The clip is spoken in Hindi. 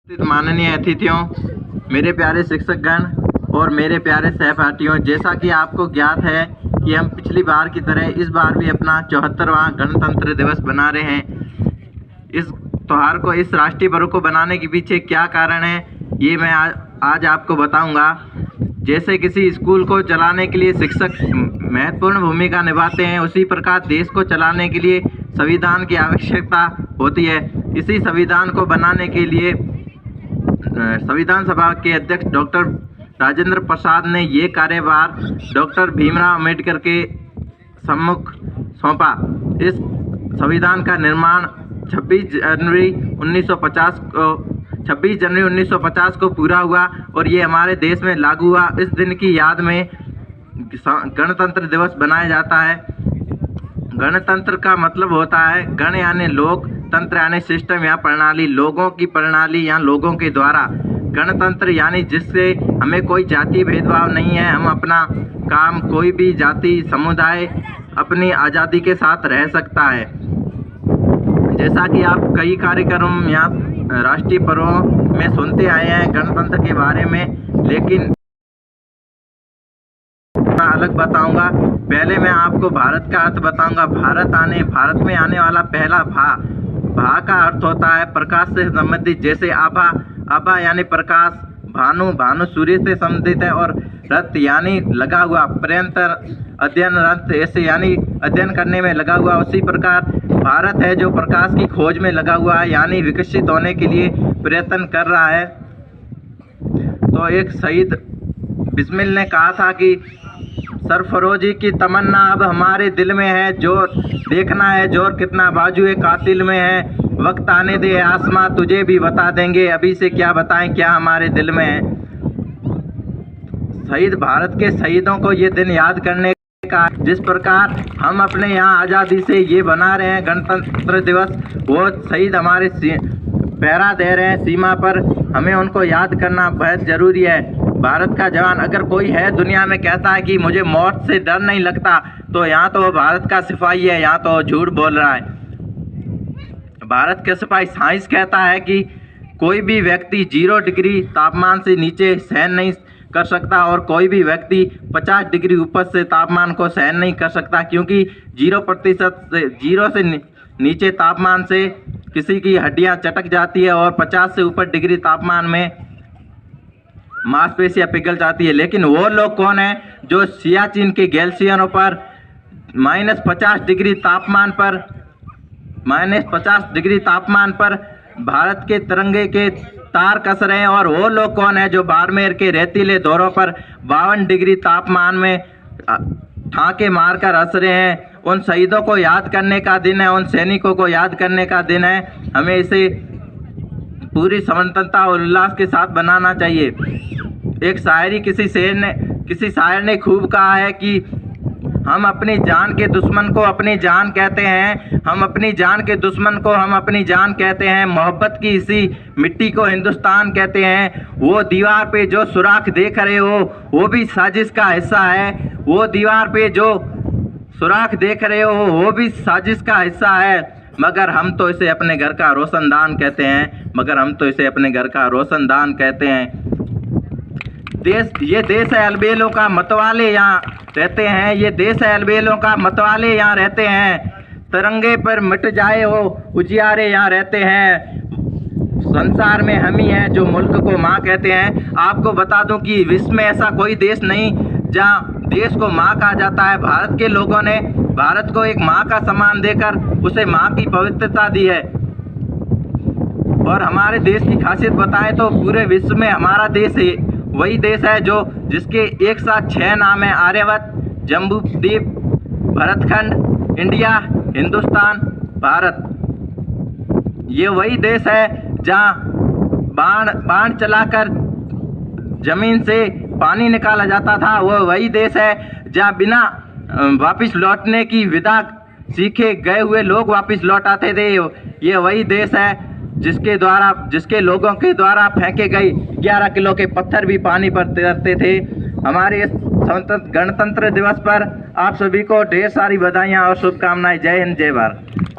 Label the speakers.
Speaker 1: माननीय अतिथियों, मेरे प्यारे शिक्षकगण और मेरे प्यारे सहपाठियों, जैसा कि आपको ज्ञात है कि हम पिछली बार की तरह इस बार भी अपना 74वां गणतंत्र दिवस बना रहे हैं। इस त्यौहार को, इस राष्ट्रीय पर्व को बनाने के पीछे क्या कारण है, ये मैं आज आपको बताऊंगा। जैसे किसी स्कूल को चलाने के लिए शिक्षक महत्वपूर्ण भूमिका निभाते हैं, उसी प्रकार देश को चलाने के लिए संविधान की आवश्यकता होती है। इसी संविधान को बनाने के लिए संविधान सभा के अध्यक्ष डॉक्टर राजेंद्र प्रसाद ने ये कार्यभार डॉक्टर भीमराव अम्बेडकर के सम्मुख सौंपा। इस संविधान का निर्माण 26 जनवरी 1950 को पूरा हुआ और ये हमारे देश में लागू हुआ। इस दिन की याद में गणतंत्र दिवस बनाया जाता है। गणतंत्र का मतलब होता है गण यानी लोक, तंत्र यानी सिस्टम या प्रणाली, लोगों की प्रणाली या लोगों के द्वारा। गणतंत्र यानी जिससे हमें कोई जाति भेदभाव नहीं है, हम अपना काम, कोई भी जाति समुदाय अपनी आज़ादी के साथ रह सकता है। जैसा कि आप कई कार्यक्रम या राष्ट्रीय पर्वों में सुनते आए हैं गणतंत्र के बारे में, लेकिन अलग बताऊंगा। पहले मैं आपको भारत का अर्थ बताऊंगा। भारत में आने वाला पहला भा का अर्थ होता है प्रकाश से संबंधित, जैसे आभा यानी प्रकाश, भानु सूर्य से संबंधित है, और रथ यानी लगा हुआ, प्रयंतर अध्ययन रथ ऐसे यानी अध्ययन करने में लगा हुआ। उसी प्रकार भारत है जो प्रकाश की खोज में लगा हुआ है, यानी विकसित होने के लिए प्रयत्न कर रहा है। तो एक शहीद बिस्मिल ने कहा था कि सरफरोजी की तमन्ना अब हमारे दिल में है, जोर देखना है जोर कितना बाजुए कातिल में है, वक्त आने दे आसमां तुझे भी बता देंगे, अभी से क्या बताएं क्या हमारे दिल में है। शहीद भारत के शहीदों को ये दिन याद करने का, जिस प्रकार हम अपने यहाँ आज़ादी से ये बना रहे हैं गणतंत्र दिवस, वो शहीद हमारे पहरा दे रहे हैं सीमा पर, हमें उनको याद करना बहुत ज़रूरी है। भारत का जवान अगर कोई है दुनिया में कहता है कि मुझे मौत से डर नहीं लगता, तो यहाँ तो भारत का सिपाही है, यहाँ तो झूठ बोल रहा है। भारत के सिपाही साइंस कहता है कि कोई भी व्यक्ति 0 डिग्री तापमान से नीचे सहन नहीं कर सकता और कोई भी व्यक्ति 50 डिग्री ऊपर से तापमान को सहन नहीं कर सकता, क्योंकि 0% से नीचे तापमान से किसी की हड्डियां चटक जाती है और 50 से ऊपर डिग्री तापमान में मांसपेशियां पिघल जाती है। लेकिन वो लोग कौन है जो सियाचिन के ग्लेशियरों पर -50 डिग्री तापमान पर भारत के तिरंगे के तार कस रहे हैं, और वो लोग कौन है जो बाड़मेर के रेतीले दौरों पर 52 डिग्री तापमान में ठाके मारकर हंस रहे हैं। उन शहीदों को याद करने का दिन है, उन सैनिकों को याद करने का दिन है। हमें इसे पूरी स्वतंत्रता और उल्लास के साथ बनाना चाहिए। एक शायरी किसी शायर ने खूब कहा है कि हम अपनी जान के दुश्मन को अपनी जान कहते हैं, हम अपनी जान के दुश्मन को हम अपनी जान कहते हैं, मोहब्बत की इसी मिट्टी को हिंदुस्तान कहते हैं। वो दीवार पे जो सुराख देख रहे हो वो भी साजिश का हिस्सा है, वो दीवार पे जो सुराख देख रहे हो वो भी साजिश का हिस्सा है, मगर हम तो इसे अपने घर का रोशनदान कहते हैं। ये देश है अलबेलों का मतवाले यहाँ रहते हैं, ये देश है अलबेलों का मतवाले यहाँ रहते हैं, तिरंगे पर मिट जाए हो उजियारे यहाँ रहते हैं, संसार में हम ही हैं जो मुल्क को माँ कहते हैं। आपको बता दूं कि विश्व में ऐसा कोई देश नहीं जहाँ देश को माँ कहा जाता है। भारत के लोगों ने भारत को एक माँ का सम्मान देकर उसे माँ की पवित्रता दी है। और हमारे देश की खासियत बताएं तो पूरे विश्व में हमारा देश वही देश है जिसके एक साथ 6 नाम है: आर्यभट्ट, जम्बूद्वीप, भरतखंड, इंडिया, हिंदुस्तान, भारत। ये वही देश है जहाँ बाण चलाकर जमीन से पानी निकाला जाता था, वो वही देश है जहाँ बिना वापस लौटने की विदा सीखे गए हुए लोग वापस लौट आते थे। ये वही देश है जिसके लोगों के द्वारा फेंके गए 11 किलो के पत्थर भी पानी पर तैरते थे। हमारे इस गणतंत्र दिवस पर आप सभी को ढेर सारी बधाइयाँ और शुभकामनाएं। जय हिंद, जय भारत।